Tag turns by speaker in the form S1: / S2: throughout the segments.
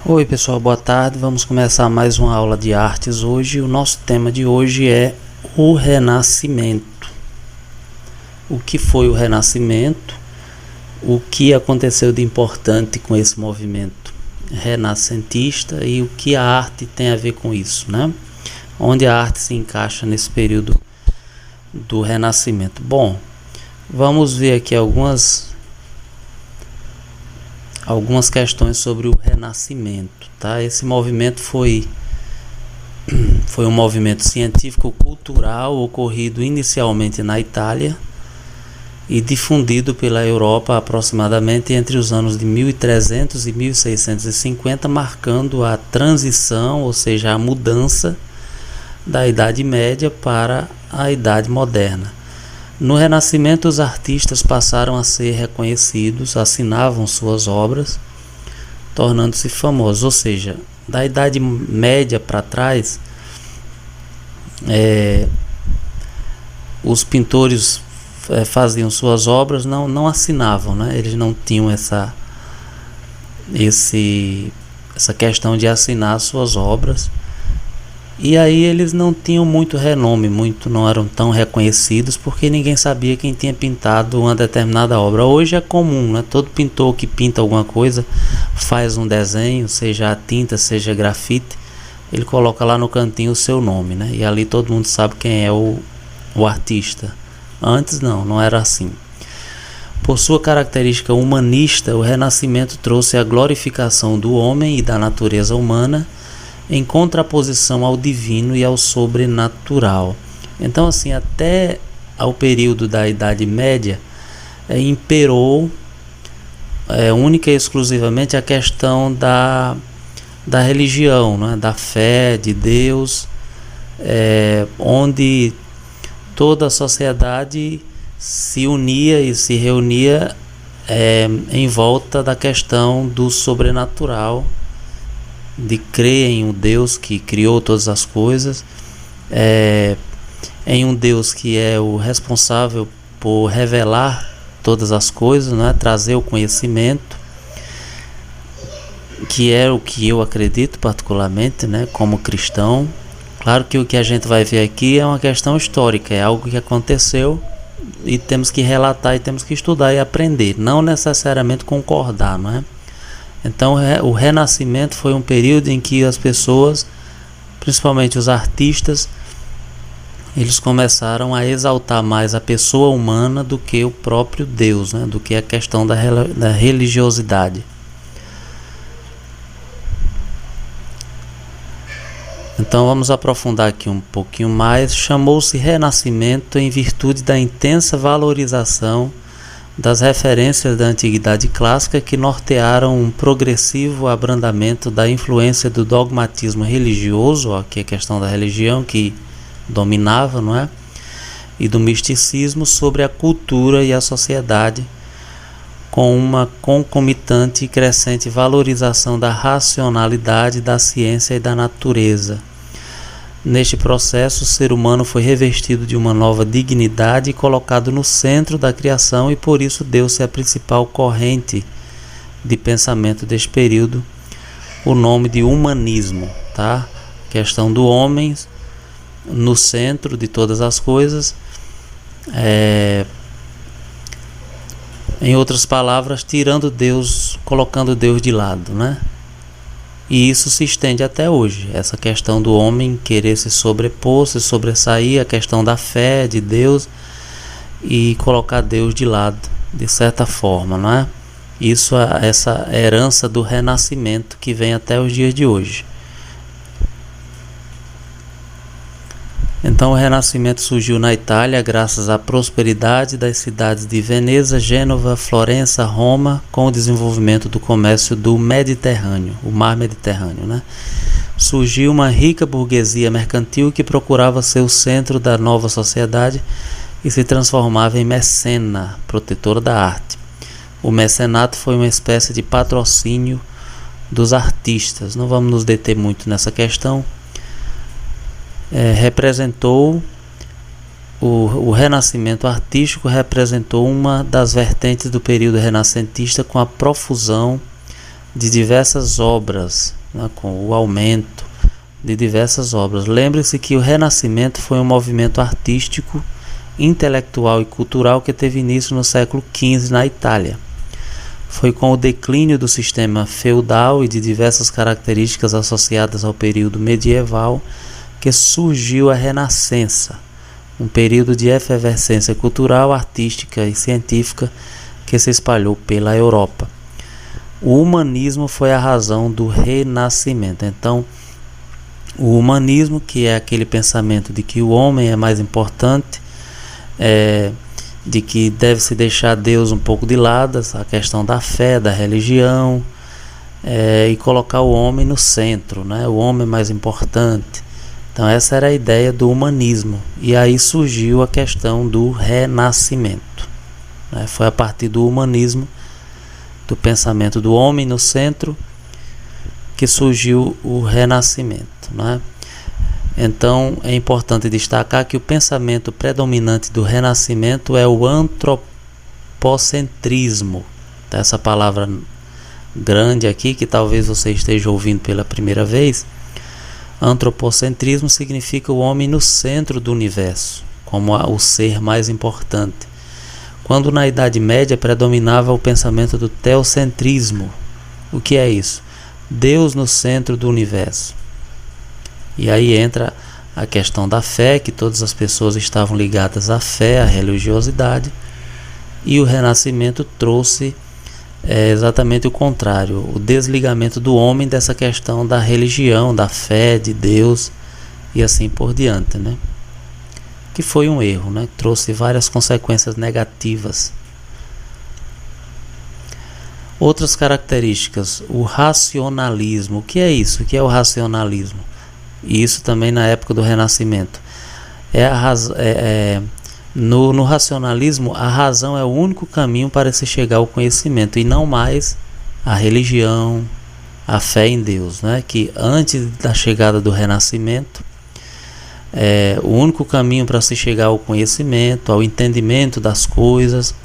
S1: Oi pessoal, boa tarde. Vamos começar mais uma aula de artes hoje. O nosso tema de hoje é o Renascimento. O que foi o Renascimento? O que aconteceu de importante com esse movimento renascentista e o que a arte tem a ver com isso, né? Onde a arte se encaixa nesse período do Renascimento. Bom, vamos ver aqui algumas questões sobre o Renascimento, tá? Esse movimento foi um movimento científico-cultural ocorrido inicialmente na Itália e difundido pela Europa aproximadamente entre os anos de 1300 e 1650, marcando a transição, ou seja, a mudança da Idade Média para a Idade Moderna. No Renascimento, os artistas passaram a ser reconhecidos, assinavam suas obras, tornando-se famosos. Ou seja, da Idade Média para trás, os pintores faziam suas obras, não assinavam, né? Eles não tinham essa questão de assinar suas obras. E aí eles não tinham muito renome, não eram tão reconhecidos, porque ninguém sabia quem tinha pintado uma determinada obra. Hoje é comum, né? Todo pintor que pinta alguma coisa, faz um desenho, seja a tinta, seja grafite, ele coloca lá no cantinho o seu nome, né? E ali todo mundo sabe quem é o artista. Antes não era assim. Por sua característica humanista, o Renascimento trouxe a glorificação do homem e da natureza humana, em contraposição ao divino e ao sobrenatural. Então, assim, até ao período da Idade Média, imperou única e exclusivamente a questão da religião, né? Da fé, de Deus, onde toda a sociedade se unia e se reunia em volta da questão do sobrenatural, de crer em um Deus que criou todas as coisas, em um Deus que é o responsável por revelar todas as coisas, né? Trazer o conhecimento, que é o que eu acredito particularmente, né? Como cristão. Claro que o que a gente vai ver aqui é uma questão histórica, é algo que aconteceu e temos que relatar e temos que estudar e aprender, não necessariamente concordar, não é? Então o Renascimento foi um período em que as pessoas, principalmente os artistas, eles começaram a exaltar mais a pessoa humana do que o próprio Deus, né? Do que a questão da religiosidade. Então vamos aprofundar aqui um pouquinho mais. Chamou-se Renascimento em virtude da intensa valorização das referências da Antiguidade Clássica que nortearam um progressivo abrandamento da influência do dogmatismo religioso, aqui a questão da religião que dominava, não é? E do misticismo sobre a cultura e a sociedade, com uma concomitante e crescente valorização da racionalidade, da ciência e da natureza. Neste processo, o ser humano foi revestido de uma nova dignidade e colocado no centro da criação, e por isso deu-se a principal corrente de pensamento deste período o nome de humanismo, tá? Questão do homem no centro de todas as coisas, em outras palavras, tirando Deus, colocando Deus de lado, né? E isso se estende até hoje, essa questão do homem querer se sobrepor, se sobressair, a questão da fé, de Deus, e colocar Deus de lado, de certa forma, não é? Isso é essa herança do Renascimento que vem até os dias de hoje. Então o Renascimento surgiu na Itália graças à prosperidade das cidades de Veneza, Gênova, Florença, Roma, com o desenvolvimento do comércio do Mediterrâneo, o mar Mediterrâneo, né? Surgiu uma rica burguesia mercantil que procurava ser o centro da nova sociedade e se transformava em mecena, protetora da arte. O mecenato foi uma espécie de patrocínio dos artistas. Não vamos nos deter muito nessa questão. Representou o renascimento artístico, representou uma das vertentes do período renascentista, com a profusão de diversas obras, né, com o aumento de diversas obras. Lembre-se que o Renascimento foi um movimento artístico, intelectual e cultural que teve início no século XV na Itália. Foi com o declínio do sistema feudal e de diversas características associadas ao período medieval que surgiu a Renascença, um período de efervescência cultural, artística e científica que se espalhou pela Europa. O humanismo foi a razão do Renascimento. Então, o humanismo, que é aquele pensamento de que o homem é mais importante, de que deve se deixar Deus um pouco de lado, a questão da fé, da religião, e colocar o homem no centro, né? O homem é mais importante. Então essa era a ideia do humanismo, e aí surgiu a questão do renascimento, né? Foi a partir do humanismo, do pensamento do homem no centro, que surgiu o renascimento, né? Então é importante destacar que o pensamento predominante do renascimento é o antropocentrismo. Essa palavra grande aqui, que talvez você esteja ouvindo pela primeira vez. Antropocentrismo significa o homem no centro do universo, como o ser mais importante. Quando na Idade Média predominava o pensamento do teocentrismo. O que é isso? Deus no centro do universo. E aí entra a questão da fé, que todas as pessoas estavam ligadas à fé, à religiosidade, e o Renascimento trouxe exatamente o contrário, o desligamento do homem dessa questão da religião, da fé, de Deus e assim por diante, né? Que foi um erro, né? Trouxe várias consequências negativas. Outras características, o racionalismo. O que é isso? O que é o racionalismo? E isso também na época do Renascimento. No racionalismo, a razão é o único caminho para se chegar ao conhecimento, e não mais a religião, a fé em Deus, né? Que antes da chegada do Renascimento, o único caminho para se chegar ao conhecimento, ao entendimento das coisas,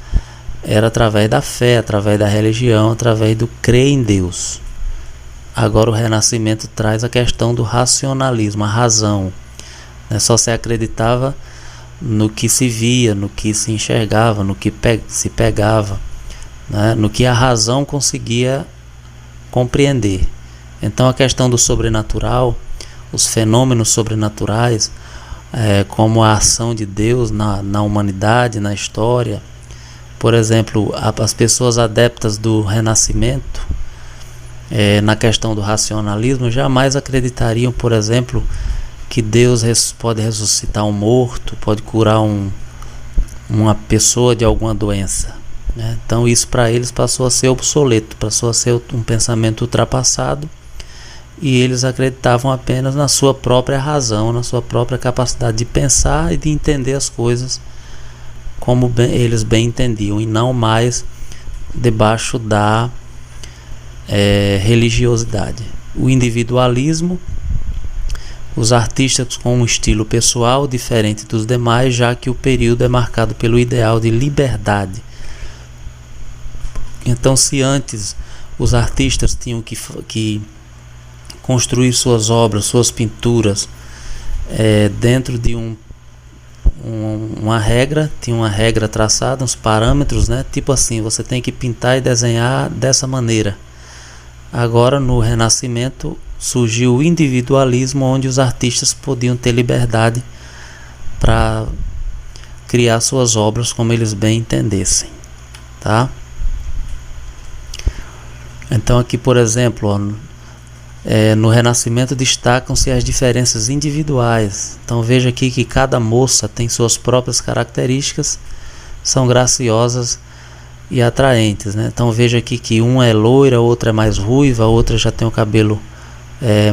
S1: era através da fé, através da religião, através do crer em Deus. Agora o Renascimento traz a questão do racionalismo, a razão, né? Só se acreditava no que se via, no que se enxergava, no que se pegava, né? No que a razão conseguia compreender. Então a questão do sobrenatural, os fenômenos sobrenaturais, como a ação de Deus na humanidade, na história. Por exemplo, as pessoas adeptas do Renascimento, na questão do racionalismo, jamais acreditariam, por exemplo, que Deus pode ressuscitar um morto, pode curar uma pessoa de alguma doença, né? Então isso para eles passou a ser obsoleto, passou a ser um pensamento ultrapassado, e eles acreditavam apenas na sua própria razão, na sua própria capacidade de pensar e de entender as coisas como eles bem entendiam, e não mais debaixo da religiosidade. O individualismo, os artistas com um estilo pessoal diferente dos demais, já que o período é marcado pelo ideal de liberdade. Então, se antes os artistas tinham que construir suas obras, suas pinturas, dentro de uma regra, tinha uma regra traçada, uns parâmetros, né? Tipo assim, você tem que pintar e desenhar dessa maneira. Agora, no Renascimento, surgiu o individualismo, onde os artistas podiam ter liberdade para criar suas obras como eles bem entendessem, tá? Então aqui, por exemplo, no Renascimento destacam-se as diferenças individuais. Então veja aqui que cada moça tem suas próprias características, são graciosas e atraentes, né? Então veja aqui que uma é loira, a outra é mais ruiva, a outra já tem o cabelo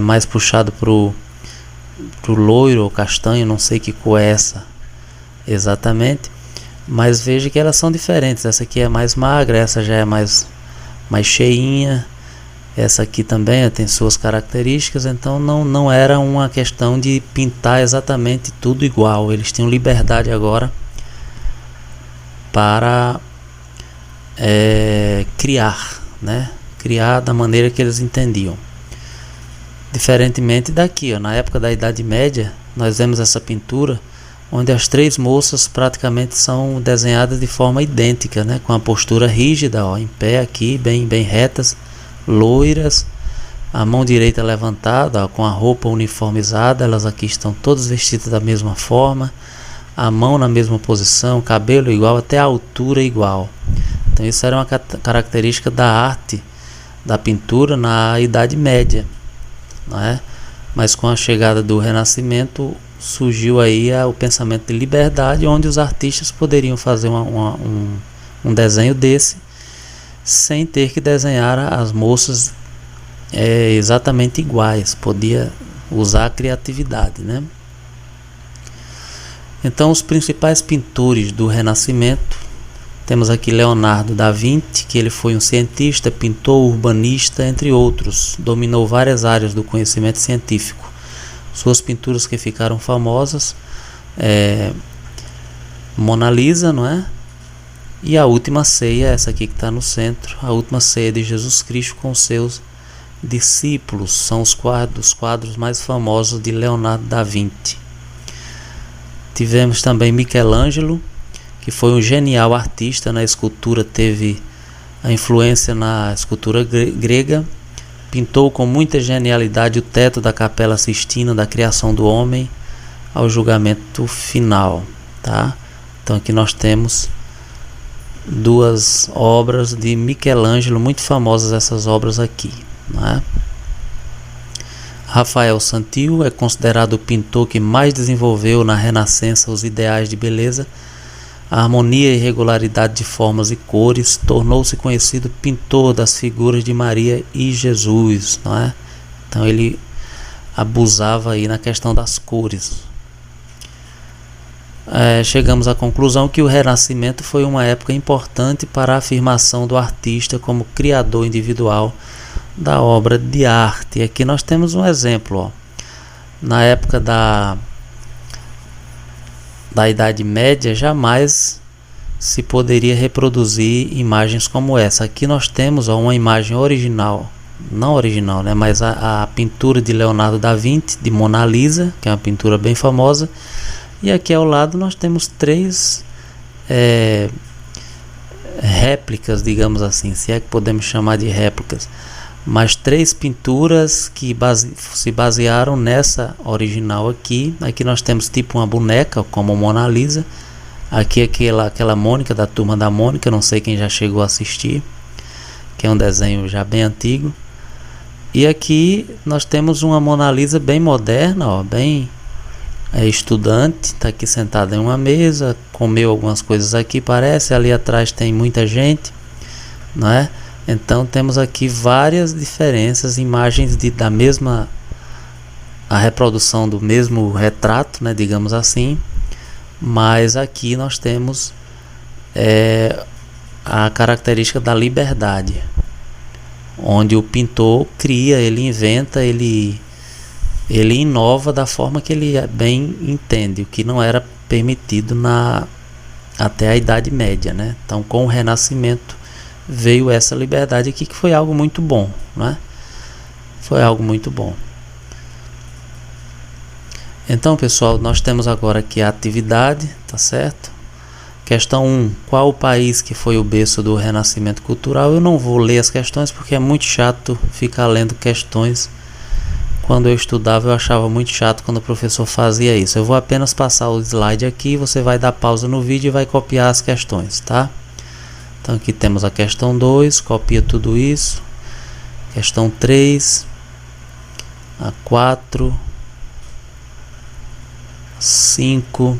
S1: mais puxado pro loiro ou castanho, não sei que cor é essa exatamente, mas veja que elas são diferentes. Essa aqui é mais magra, essa já é mais cheinha, essa aqui também tem suas características. Então não era uma questão de pintar exatamente tudo igual, eles tinham liberdade agora para criar, né? criar da maneira que eles entendiam. Diferentemente daqui, na época da Idade Média, nós vemos essa pintura onde as três moças praticamente são desenhadas de forma idêntica, né? Com a postura rígida, em pé aqui, bem retas, loiras, a mão direita levantada, com a roupa uniformizada, elas aqui estão todas vestidas da mesma forma, a mão na mesma posição, cabelo igual, até a altura igual. Então isso era uma característica da arte, da pintura na Idade Média, não é? Mas com a chegada do Renascimento surgiu aí o pensamento de liberdade, onde os artistas poderiam fazer um desenho desse sem ter que desenhar as moças exatamente iguais, podia usar a criatividade, né? Então os principais pintores do Renascimento, temos aqui Leonardo da Vinci, que ele foi um cientista, pintor, urbanista, entre outros, dominou várias áreas do conhecimento científico. Suas pinturas que ficaram famosas, Mona Lisa, não é? E a Última Ceia, essa aqui que está no centro, a Última Ceia de Jesus Cristo com seus discípulos, são os quadros mais famosos de Leonardo da Vinci. Tivemos também Michelangelo, que foi um genial artista na escultura, teve a influência na escultura grega, pintou com muita genialidade o teto da Capela Sistina, da criação do homem ao julgamento final, tá? Então aqui nós temos duas obras de Michelangelo, muito famosas essas obras aqui, né? Rafael Santillo é considerado o pintor que mais desenvolveu na Renascença os ideais de beleza, a harmonia e regularidade de formas e cores. Tornou-se conhecido pintor das figuras de Maria e Jesus, não é? Então ele abusava aí na questão das cores. Chegamos à conclusão que o Renascimento foi uma época importante para a afirmação do artista como criador individual da obra de arte. E aqui nós temos um exemplo, ó. Na época da Idade Média, jamais se poderia reproduzir imagens como essa. Aqui nós temos uma imagem original, não original, né, mas a pintura de Leonardo da Vinci, de Mona Lisa, que é uma pintura bem famosa. E aqui ao lado nós temos três réplicas, digamos assim, se é que podemos chamar de réplicas, mas três pinturas que se basearam nessa original aqui. Aqui nós temos tipo uma boneca, como Mona Lisa. Aqui aquela Mônica, da Turma da Mônica, não sei quem já chegou a assistir, que é um desenho já bem antigo. E aqui nós temos uma Mona Lisa bem moderna, ó, bem estudante, está aqui sentada em uma mesa, comeu algumas coisas aqui, parece. Ali atrás tem muita gente, não é? Então temos aqui várias diferenças, imagens da mesma, a reprodução do mesmo retrato, né, digamos assim, mas aqui nós temos a característica da liberdade, onde o pintor cria, ele inventa, ele inova da forma que ele bem entende, o que não era permitido até a Idade Média, né? Então com o Renascimento veio essa liberdade aqui, que foi algo muito bom, né? Foi algo muito bom. Então, pessoal, nós temos agora aqui a atividade, tá certo? Questão 1. Qual o país que foi o berço do Renascimento cultural? Eu não vou ler as questões porque é muito chato ficar lendo questões. Quando eu estudava, eu achava muito chato quando o professor fazia isso. Eu vou apenas passar o slide aqui, você vai dar pausa no vídeo e vai copiar as questões, tá? Então aqui temos a questão 2, copia tudo isso. Questão 3, a 4, 5,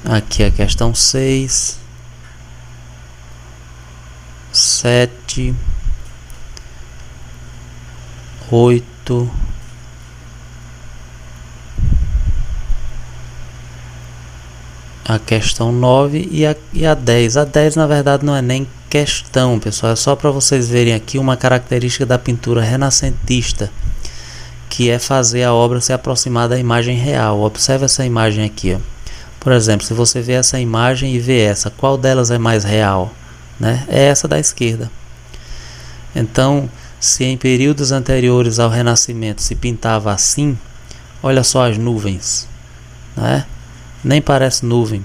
S1: aqui a questão 6, 7, 8, a questão 9 e a 10. A 10 na verdade não é nem questão, pessoal, é só para vocês verem aqui uma característica da pintura renascentista, que é fazer a obra se aproximar da imagem real. Observe essa imagem aqui, ó. Por exemplo, se você vê essa imagem e vê essa, qual delas é mais real, né? É essa da esquerda. Então, se em períodos anteriores ao Renascimento se pintava assim, olha só as nuvens, né? Nem parece nuvem.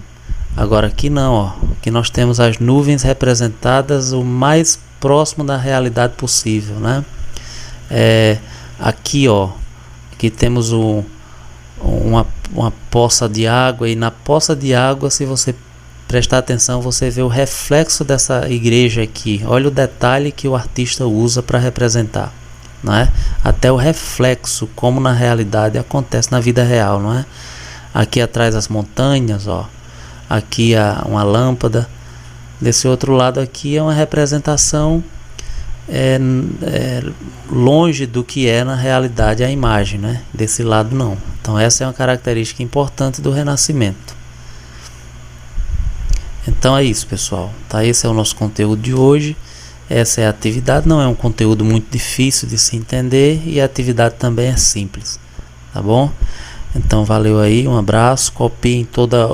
S1: Agora aqui não, ó. Aqui nós temos as nuvens representadas o mais próximo da realidade possível, né? Aqui, ó, aqui temos uma poça de água, e na poça de água, se você prestar atenção, você vê o reflexo dessa igreja aqui. Olha o detalhe que o artista usa para representar, não é? Até o reflexo, como na realidade acontece na vida real, não é? Aqui atrás as montanhas, ó. Aqui uma lâmpada. Desse outro lado aqui é uma representação longe do que é na realidade a imagem, né? Desse lado não. Então essa é uma característica importante do Renascimento. Então é isso, pessoal, tá? Esse é o nosso conteúdo de hoje. Essa é a atividade. Não é um conteúdo muito difícil de se entender, e a atividade também é simples, tá bom? Então valeu aí, um abraço. Copiem toda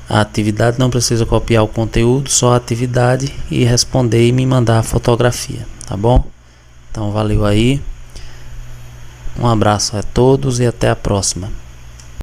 S1: a atividade, não precisa copiar o conteúdo, só a atividade, e responder e me mandar a fotografia, tá bom? Então valeu aí, um abraço a todos e até a próxima.